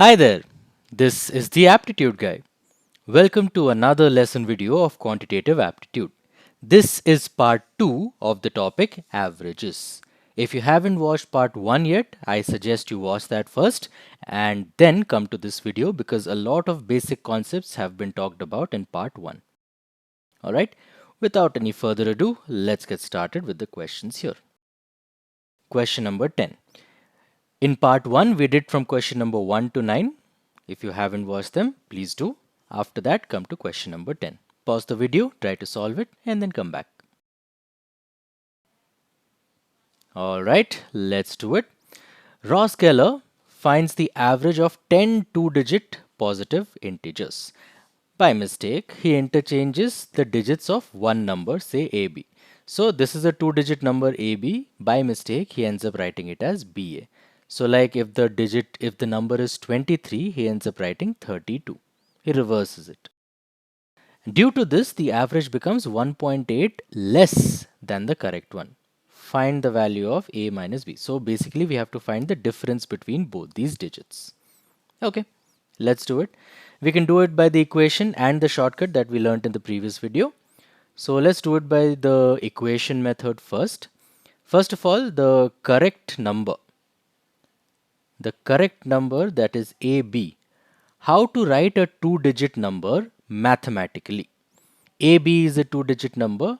Hi there, this is the Aptitude Guy. Welcome to another lesson video of quantitative aptitude. This is part 2 of the topic averages. If you haven't watched part 1 yet, I suggest you watch that first and then come to this video because a lot of basic concepts have been talked about in part 1. Alright, without any further ado, let's get started with the questions here. Question number 10. In part 1, we did from question number 1 to 9. If you haven't watched them, please do. After that, come to question number 10. Pause the video, try to solve it, and then come back. Alright, let's do it. Ross Geller finds the average of 10 two-digit positive integers. By mistake, he interchanges the digits of one number, say AB. So this is a two-digit number AB. By mistake, he ends up writing it as BA. So like if the number is 23, he ends up writing 32. He reverses it. Due to this, the average becomes 1.8 less than the correct one. Find the value of A minus B. So basically we have to find the difference between both these digits. Okay, let's do it. We can do it by the equation and the shortcut that we learned in the previous video. So let's do it by the equation method first. First of all, the correct number that is AB. How to write a two-digit number mathematically? AB is a two-digit number,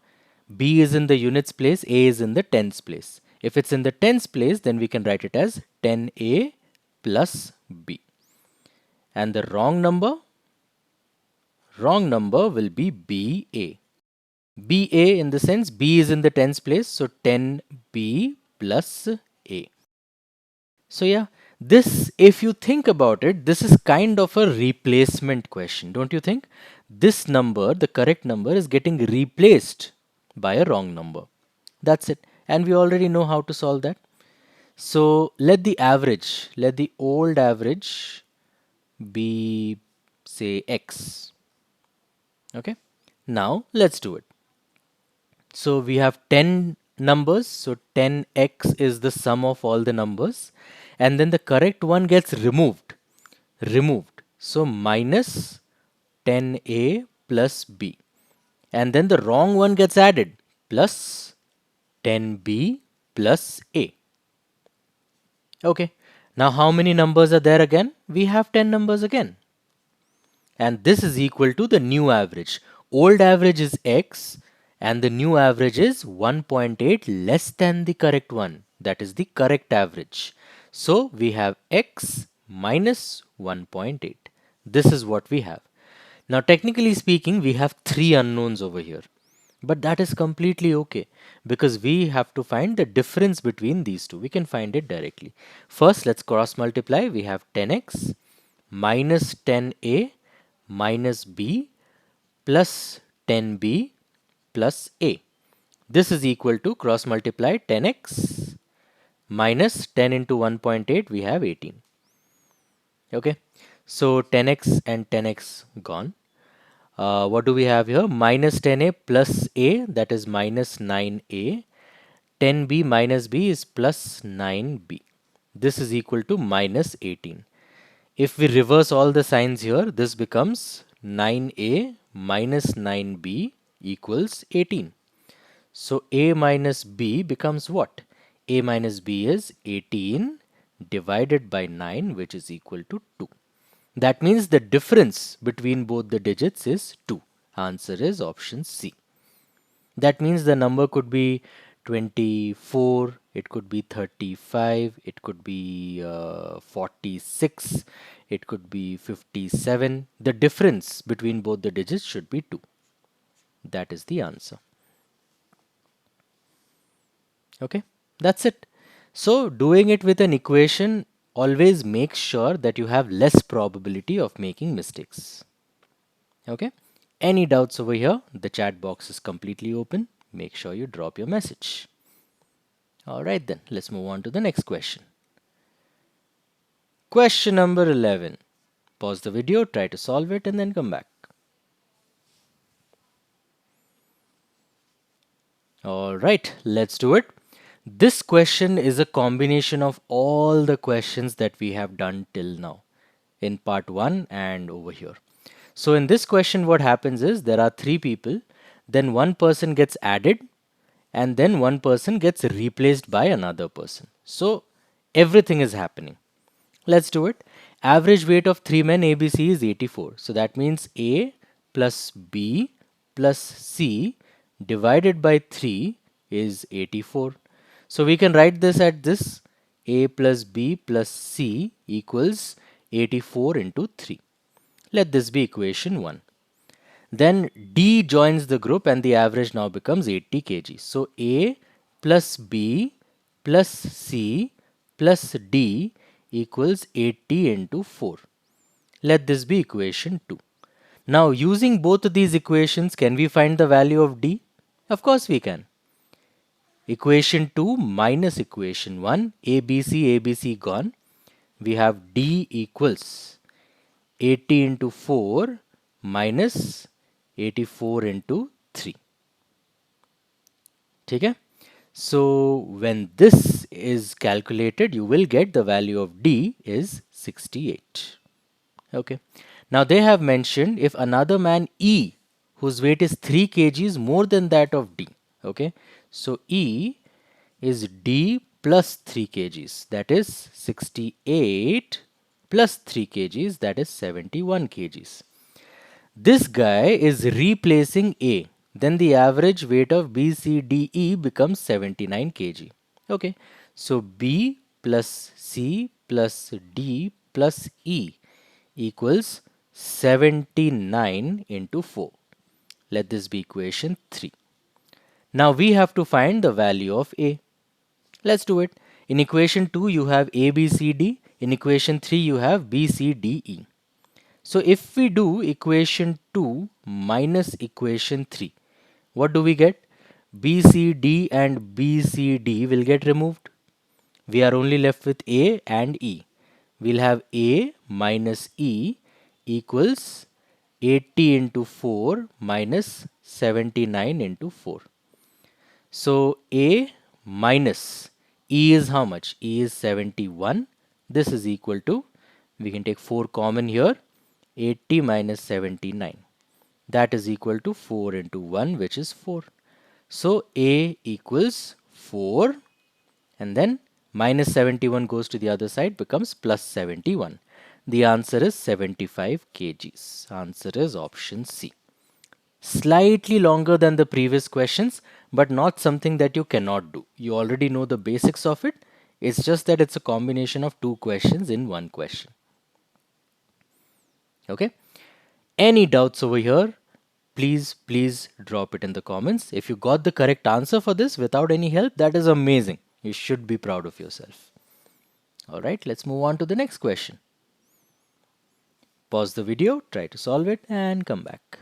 B is in the units place, A is in the tens place. If it's in the tens place, then we can write it as 10A plus B. And the wrong number will be BA. BA in the sense B is in the tens place, so 10B plus A. So yeah, this, if you think about it, this is kind of a replacement question, don't you think? This number, the correct number, is getting replaced by a wrong number. That's it. And we already know how to solve that. So let the old average be, say, x. Okay. Now let's do it. So we have 10 numbers. So 10x is the sum of all the numbers. And then the correct one gets removed. So minus 10a plus b. And then the wrong one gets added. Plus 10b plus a. Okay. Now how many numbers are there again? We have 10 numbers again. And this is equal to the new average. Old average is x and the new average is 1.8 less than the correct one. That is the correct average. So we have x minus 1.8. This is what we have. Now technically speaking, we have three unknowns over here. But that is completely okay because we have to find the difference between these two. We can find it directly. First, let's cross multiply. We have 10x minus 10a minus b plus 10b plus a. This is equal to cross multiply 10x minus 10 into 1.8, we have 18. Okay, so 10x and 10x gone. What do we have here? Minus 10a plus a, that is minus 9a. 10b minus b is plus 9b. This is equal to minus 18. If we reverse all the signs here, this becomes 9a minus 9b equals 18. So a minus b becomes what? A minus b is 18 divided by 9, which is equal to 2. That means the difference between both the digits is 2. Answer is option C. That means the number could be 24, it could be 35, it could be 46, it could be 57. The difference between both the digits should be 2. That is the answer. Okay, that's it. So doing it with an equation always makes sure that you have less probability of making mistakes. Okay, any doubts over here? The chat box is completely open. Make sure you drop your message. Alright then, let's move on to the next question. Question number 11. Pause the video, try to solve it and then come back. Alright, let's do it. This question is a combination of all the questions that we have done till now. in part 1 and over here. So in this question, what happens is there are 3 people, then one person gets added, and then one person gets replaced by another person. So everything is happening. Let's do it. Average weight of 3 men ABC is 84. So that means A plus B plus C divided by 3 is 84. So we can write this at this: A plus B plus C equals 84 into 3. Let this be equation 1. Then D joins the group and the average now becomes 80 kg. So A plus B plus C plus D equals 80 into 4. Let this be equation 2. Now using both of these equations, can we find the value of D? Of course we can. Equation 2 minus equation 1, ABC gone. We have D equals 80 into 4 minus 84 into 3. Okay? So when this is calculated, you will get the value of D is 68. Okay. Now they have mentioned if another man E, whose weight is 3 kgs more than that of D. Okay. So E is D plus 3 kgs, that is 68, plus 3 kgs, that is 71 kgs. This guy is replacing A. Then the average weight of B, C, D, E becomes 79 kg. Okay. So B plus C plus D plus E equals 79 into 4. Let this be equation 3. Now we have to find the value of A. Let's do it. In equation 2 you have A, B, C, D. In equation 3 you have B, C, D, E. So if we do equation 2 minus equation 3, what do we get? BCD and BCD will get removed. We are only left with A and E. We'll have A minus E equals 80 into 4 minus 79 into 4. So A minus E is how much? E is 71. This is equal to, we can take 4 common here, 80 minus 79. That is equal to 4 into 1, which is 4. So A equals 4, and then minus 71 goes to the other side, becomes plus 71. The answer is 75 kgs. Answer is option C. Slightly longer than the previous questions, but not something that you cannot do. You already know the basics of it. It's just that it's a combination of 2 questions in 1 question. Okay. Any doubts over here? Please drop it in the comments. If you got the correct answer for this without any help, that is amazing. You should be proud of yourself. Alright, let's move on to the next question. Pause the video, try to solve it, and come back.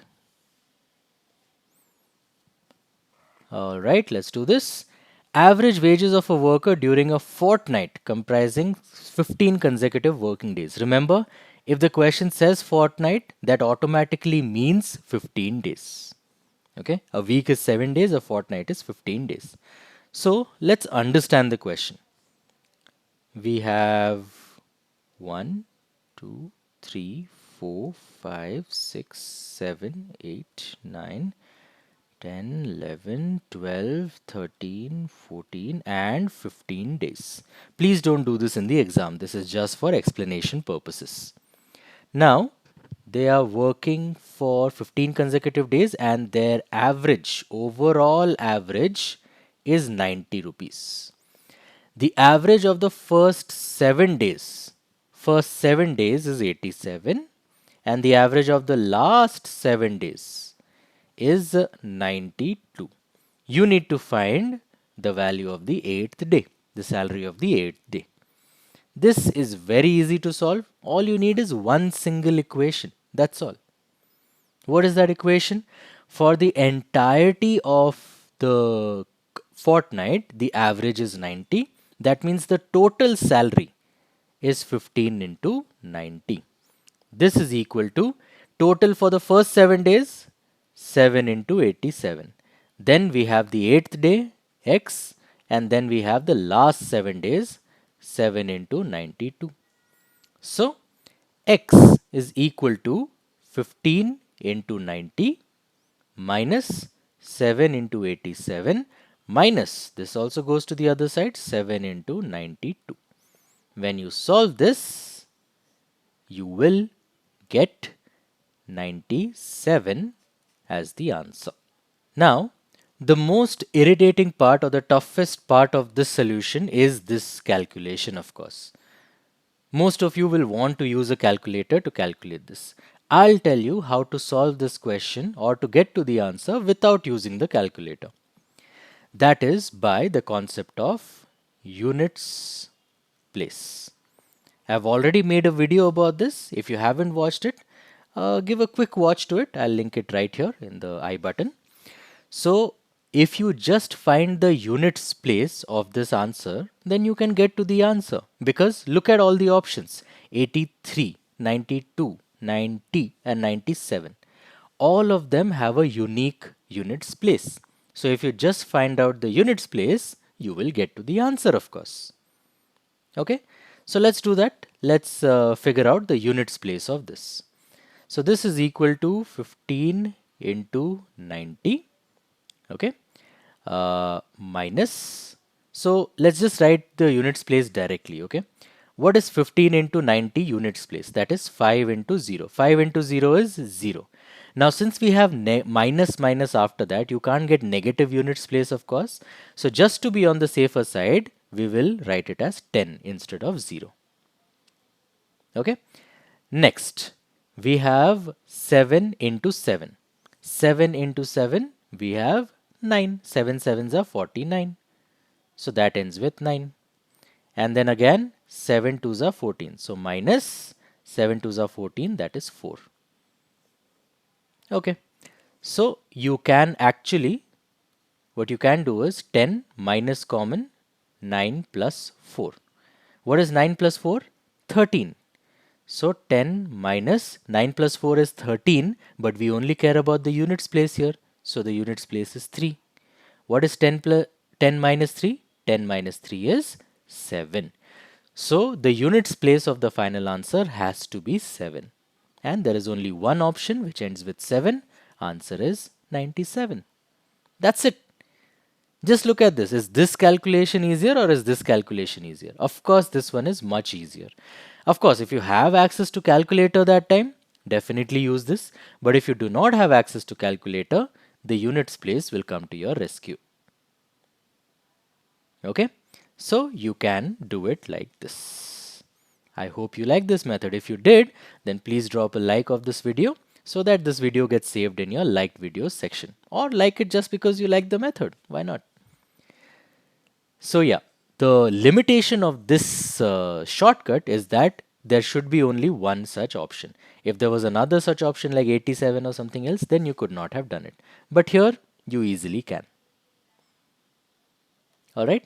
Alright, let's do this. Average wages of a worker during a fortnight comprising 15 consecutive working days. Remember, if the question says fortnight, that automatically means 15 days. Okay, a week is 7 days, a fortnight is 15 days. So let's understand the question. We have 1, 2, 3, 4, 5, 6, 7, 8, 9, 10, 11, 12, 13, 14 and 15 days. Please don't do this in the exam. This is just for explanation purposes. Now, they are working for 15 consecutive days and their average, overall average is 90 rupees. The average of the first 7 days is 87 and the average of the last 7 days is 92. You need to find the value of the 8th day, the salary of the 8th day. This is very easy to solve. All you need is one single equation. That's all. What is that equation? For the entirety of the fortnight, the average is 90. That means the total salary is 15 into 90. This is equal to total for the first 7 days, 7 into 87. Then we have the 8th day, x, and then we have the last 7 days, 7 into 92. So, x is equal to 15 into 90 minus 7 into 87 minus, this also goes to the other side, 7 into 92. When you solve this, you will get 97 as the answer. Now, the most irritating part or the toughest part of this solution is this calculation, of course. Most of you will want to use a calculator to calculate this. I'll tell you how to solve this question or to get to the answer without using the calculator. That is by the concept of units place. I've already made a video about this. If you haven't watched it, give a quick watch to it. I'll link it right here in the I button. So if you just find the units place of this answer, then you can get to the answer. Because look at all the options: 83, 92, 90 and 97. All of them have a unique units place. So if you just find out the units place, you will get to the answer, of course. Okay, so let's do that. Let's figure out the units place of this. So this is equal to 15 into 90. Okay, minus, so let's just write the units place directly. Okay, what is 15 into 90 units place? That is 5 into 0. 5 into 0 is 0. Now since we have minus minus after that, you can't get negative units place, of course. So just to be on the safer side, we will write it as 10 instead of 0. Okay, next we have 7 into 7. 7 into 7, we have 9. 7 sevens are 49. So that ends with 9. And then again 7 twos are 14. So minus 7 twos are 14, that is 4. Okay. So you can actually, what you can do is 10 minus common, 9 plus 4. What is 9 plus 4? 13. So 10 minus 9 plus 4 is 13, but we only care about the units place here. So the units place is 3. What is 10 minus 3? 10 minus 3 is 7. So the units place of the final answer has to be 7. And there is only one option which ends with 7. Answer is 97. That's it. Just look at this. Is this calculation easier or is this calculation easier? Of course, this one is much easier. Of course, if you have access to calculator that time, definitely use this. But if you do not have access to calculator, the units place will come to your rescue. Okay, so you can do it like this. I hope you like this method. If you did, then please drop a like of this video so that this video gets saved in your liked videos section, or like it just because you like the method. Why not? So yeah, the limitation of this shortcut is that there should be only one such option. If there was another such option like 87 or something else, then you could not have done it. But here you easily can. Alright,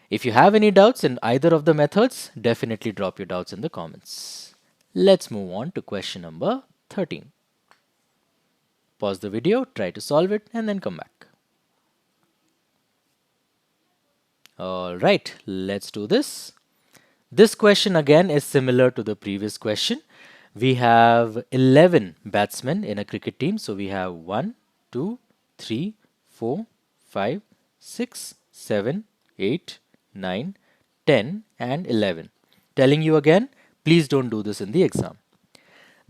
if you have any doubts in either of the methods, definitely drop your doubts in the comments. Let's move on to question number 13. Pause the video, try to solve it, and then come back. Alright, let's do this. This question again is similar to the previous question. We have 11 batsmen in a cricket team. So we have 1, 2, 3, 4, 5, 6, 7, 8, 9, 10 and 11. Telling you again, please don't do this in the exam.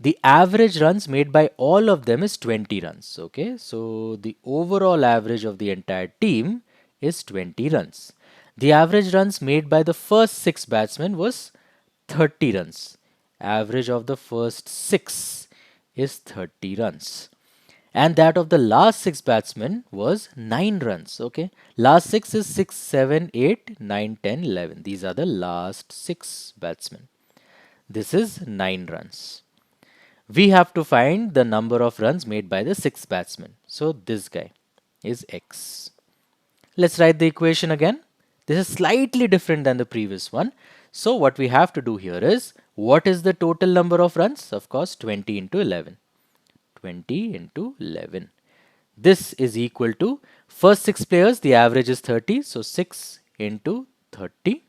The average runs made by all of them is 20 runs. Okay, so the overall average of the entire team is 20 runs. The average runs made by the first 6 batsmen was 30 runs. Average of the first 6 is 30 runs. And that of the last 6 batsmen was 9 runs. Okay, last 6 is 6, 7, 8, 9, 10, 11. These are the last 6 batsmen. This is 9 runs. We have to find the number of runs made by the 6th batsman. So this guy is X. Let's write the equation again. This is slightly different than the previous one. So what we have to do here is, what is the total number of runs? Of course, 20 into 11. 20 into 11. This is equal to, first 6 players, the average is 30. So 6 into 30.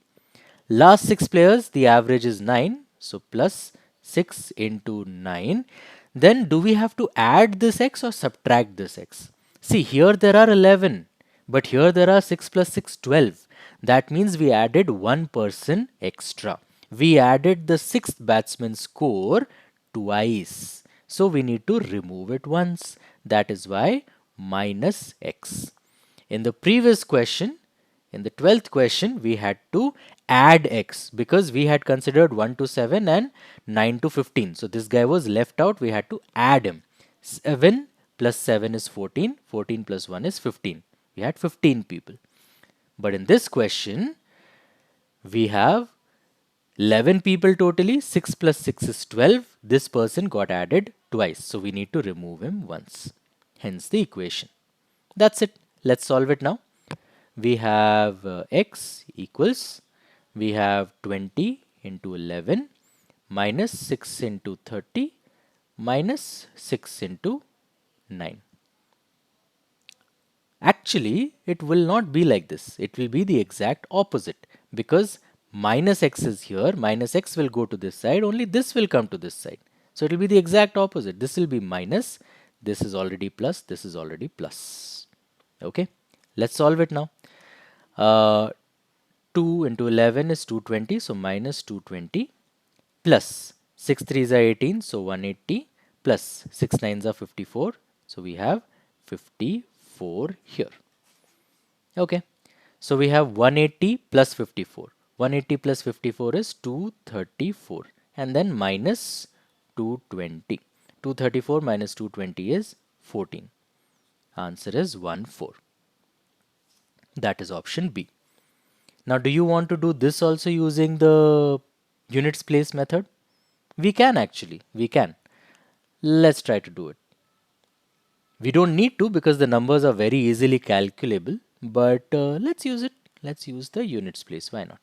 Last 6 players, the average is 9. So plus 6 into 9. Then do we have to add this x or subtract this x? See, here there are 11, but here there are 6 plus 6, 12. That means we added one person extra. We added the sixth batsman's score twice. So we need to remove it once. That is why minus x. In the previous question, in the 12th question, we had to add x because we had considered 1 to 7 and 9 to 15. So this guy was left out. We had to add him. 7 plus 7 is 14. 14 plus 1 is 15. We had 15 people. But in this question, we have 11 people totally. 6 plus 6 is 12. This person got added twice. So we need to remove him once. Hence the equation. That's it. Let's solve it now. We have x equals, we have 20 into 11 minus 6 into 30 minus 6 into 9. Actually, it will not be like this. It will be the exact opposite because minus x is here. Minus x will go to this side. Only this will come to this side. So it will be the exact opposite. This will be minus. This is already plus. This is already plus. Okay. Let's solve it now. 2 into 11 is 220. So minus 220 plus 6 3s are 18. So 180 plus 6 9s are 54. So we have 54 here. Okay. So we have 180 plus 54. 180 plus 54 is 234. And then minus 220. 234 minus 220 is 14. Answer is 1 4. That is option B. Now, do you want to do this also using the units place method? We can actually. We can. Let's try to do it. We don't need to because the numbers are very easily calculable. But let's use it. Let's use the units place. Why not?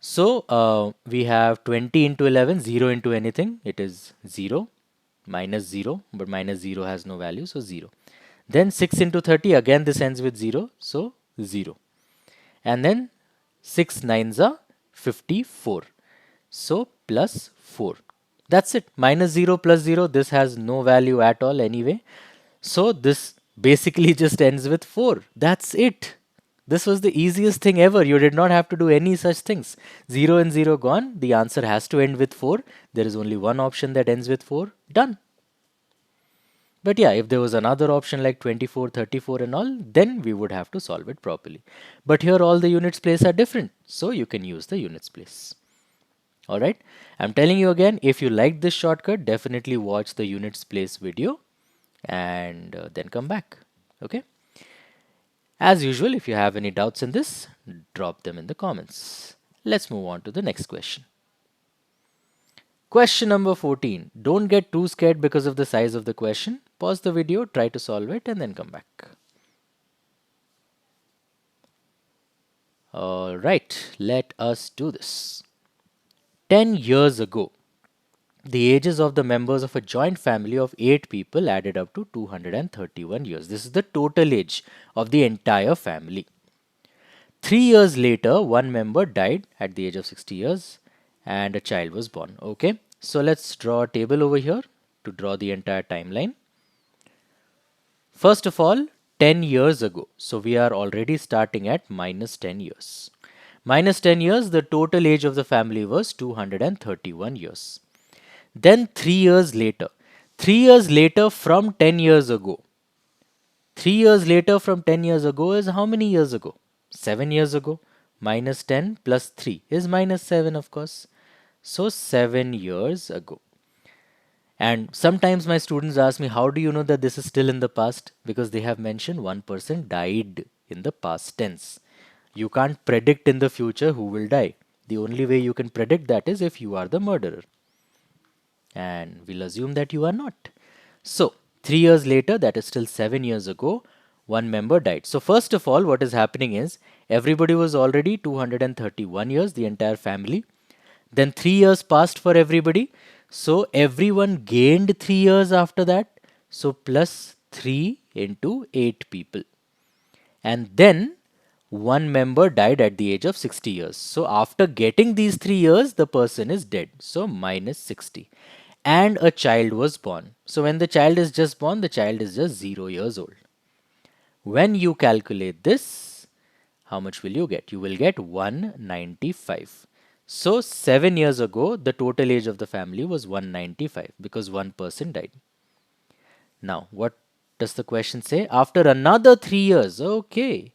So we have 20 into 11, 0 into anything. It is 0. Minus 0. But minus 0 has no value. So 0. Then 6 into 30, again this ends with 0, so 0. And then 6 9s are 54. So plus 4. That's it. Minus 0 plus 0, this has no value at all anyway. So this basically just ends with 4. That's it. This was the easiest thing ever. You did not have to do any such things. 0 and 0 gone. The answer has to end with 4. There is only one option that ends with 4. Done. But yeah, if there was another option like 24, 34 and all, then we would have to solve it properly. But here all the units place are different. So you can use the units place. Alright, I'm telling you again, if you like this shortcut, definitely watch the units place video and then come back. Okay. As usual, if you have any doubts in this, drop them in the comments. Let's move on to the next question. Question number 14. Don't get too scared because of the size of the question. Pause the video, try to solve it and then come back. Alright, let us do this. 10 years ago, the ages of the members of a joint family of 8 people added up to 231 years. This is the total age of the entire family. 3 years later, one member died at the age of 60 years and a child was born. Okay, so let's draw a table over here to draw the entire timeline. First of all, 10 years ago. So we are already starting at minus 10 years. Minus 10 years, the total age of the family was 231 years. Then 3 years later. 3 years later from 10 years ago. 3 years later from 10 years ago is how many years ago? 7 years ago. Minus 10 plus 3 is minus 7, of course. So 7 years ago. And sometimes my students ask me, how do you know that this is still in the past? Because they have mentioned one person died in the past tense. You can't predict in the future who will die. The only way you can predict that is if you are the murderer. And we'll assume that you are not. So 3 years later, that is still 7 years ago, one member died. So first of all, what is happening is everybody was already 231 years, the entire family. Then 3 years passed for everybody. So everyone gained 3 years after that. So plus 3 into 8 people. And then one member died at the age of 60 years. So after getting these 3 years, the person is dead. So minus 60. And a child was born. So when the child is just born, the child is just 0 years old. When you calculate this, how much will you get? You will get 195. So 7 years ago, the total age of the family was 195 because one person died. Now, what does the question say? After another 3 years. Okay.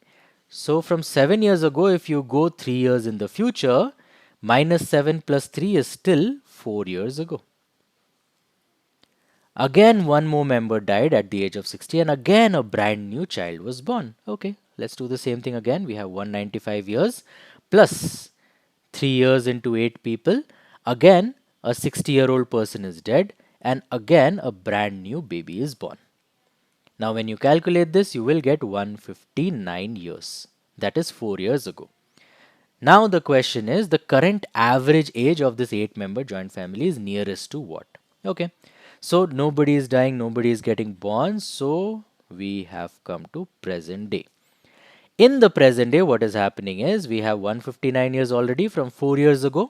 So from 7 years ago, if you go 3 years in the future, minus 7 plus 3 is still 4 years ago. Again, one more member died at the age of 60, and again a brand new child was born. Okay, let's do the same thing again. We have 195 years plus 3 years into 8 people. Again, a 60-year-old person is dead, and again a brand new baby is born. Now, when you calculate this, you will get 159 years. That is 4 years ago. Now, the question is the current average age of this 8-member joint family is nearest to what? Okay, so nobody is dying, nobody is getting born, so we have come to present day. In the present day, what is happening is we have 159 years already from 4 years ago,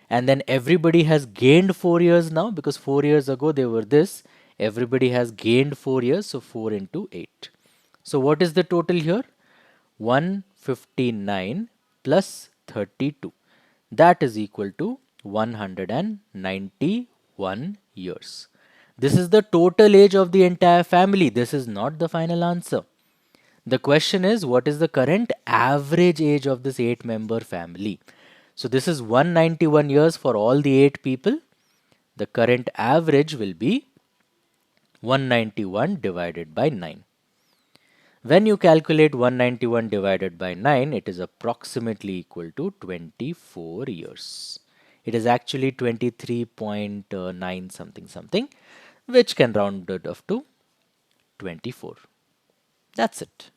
and then everybody has gained 4 years now because 4 years ago they were this. Everybody has gained 4 years, so 4 into 8. So, what is the total here? 159 plus 32. That is equal to 191 years. This is the total age of the entire family. This is not the final answer. The question is, what is the current average age of this 8-member family? So this is 191 years for all the 8 people. The current average will be 191 divided by 9. When you calculate 191 divided by 9, it is approximately equal to 24 years. It is actually 23.9 something something, which can round it off to 24. That's it.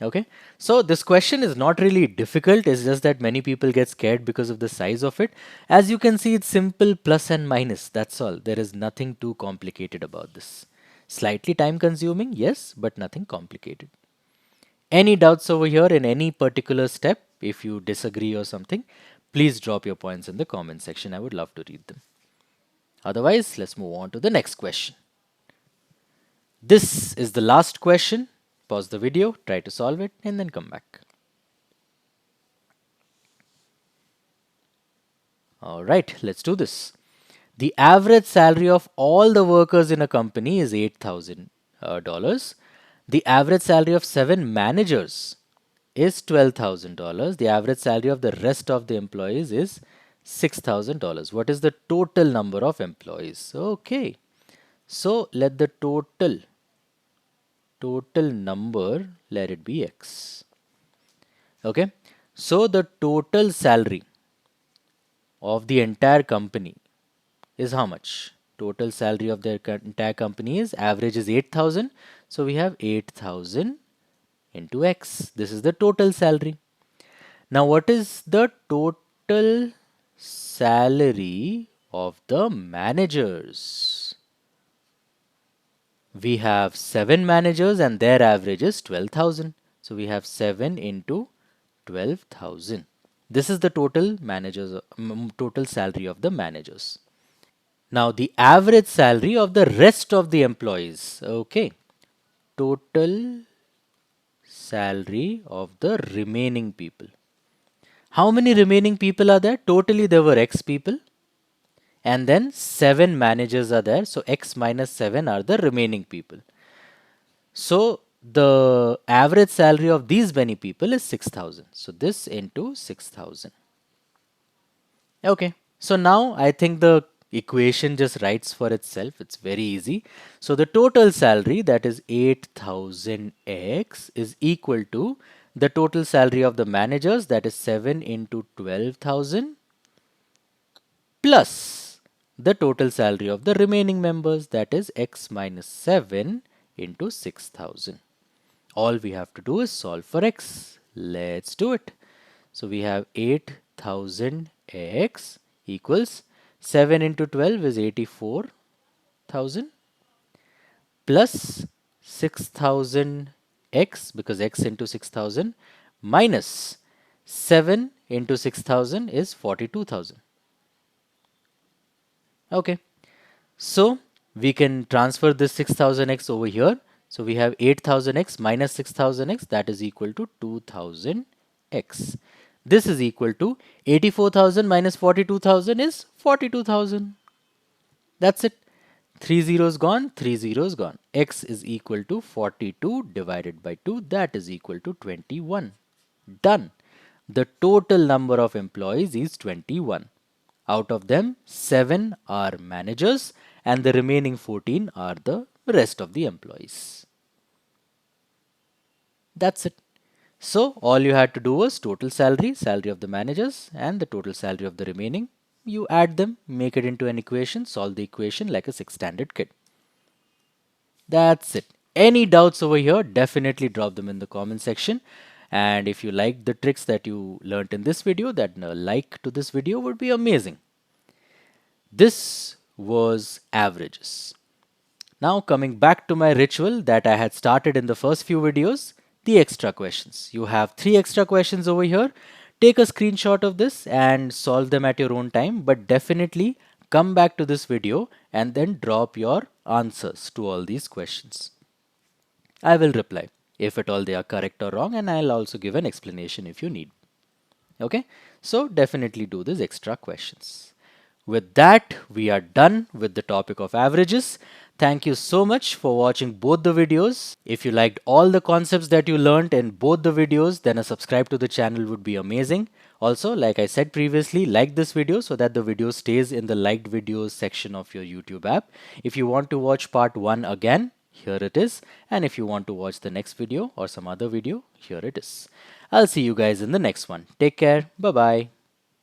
Okay, so this question is not really difficult. It's just that many people get scared because of the size of it. As you can see, it's simple plus and minus. That's all. There is nothing too complicated about this. Slightly time consuming, yes, but nothing complicated. Any doubts over here in any particular step? If you disagree or something, please drop your points in the comment section. I would love to read them. Otherwise, let's move on to the next question. This is the last question. Pause the video, try to solve it, and then come back. All right, let's do this. The average salary of all the workers in a company is $8,000. The average salary of 7 managers is $12,000. The average salary of the rest of the employees is $6,000. What is the total number of employees? Okay, so let the total number, let it be X. Okay, so the total salary of the entire company is how much? Total salary of the entire company is average is 8,000. So we have 8,000 into X. This is the total salary. Now, what is the total salary of the managers? We have 7 managers and their average is 12,000. So we have 7 into 12,000. This is the total total salary of the managers. Now the average salary of the rest of the employees. Okay. Total salary of the remaining people. How many remaining people are there? Totally there were X people. And then 7 managers are there. So X minus 7 are the remaining people. So the average salary of these many people is 6,000. So this into 6,000. Okay. So now I think the equation just writes for itself. It's very easy. So the total salary, that is 8,000x, is equal to the total salary of the managers, that is 7 into 12,000, plus the total salary of the remaining members, that is x minus 7 into 6,000. All we have to do is solve for x. Let's do it. So we have 8,000x equals 7 into 12 is 84,000 plus 6,000 x, because x into 6000 minus 7 into 6000 is 42,000. Okay, so we can transfer this 6000x over here. So we have 8000x minus 6000x, that is equal to 2000x. This is equal to 84,000 minus 42,000 is 42,000. That's it. 3 zeros gone, 3 zeros gone. X is equal to 42 divided by 2, that is equal to 21. Done. The total number of employees is 21. Out of them, 7 are managers and the remaining 14 are the rest of the employees. That's it. So all you had to do was total salary, salary of the managers and the total salary of the remaining. You add them, make it into an equation, solve the equation like a 6th standard kid. That's it. Any doubts over here, definitely drop them in the comment section. And if you liked the tricks that you learned in this video, then a like to this video would be amazing. This was averages. Now coming back to my ritual that I had started in the first few videos, the extra questions. You have 3 extra questions over here. Take a screenshot of this and solve them at your own time, but definitely come back to this video and then drop your answers to all these questions. I will reply if at all they are correct or wrong, and I'll also give an explanation if you need. Okay, so definitely do these extra questions. With that, we are done with the topic of averages. Thank you so much for watching both the videos. If you liked all the concepts that you learned in both the videos, then a subscribe to the channel would be amazing. Also, like I said previously, like this video so that the video stays in the liked videos section of your YouTube app. If you want to watch part 1 again, here it is. And if you want to watch the next video or some other video, here it is. I'll see you guys in the next one. Take care. Bye bye.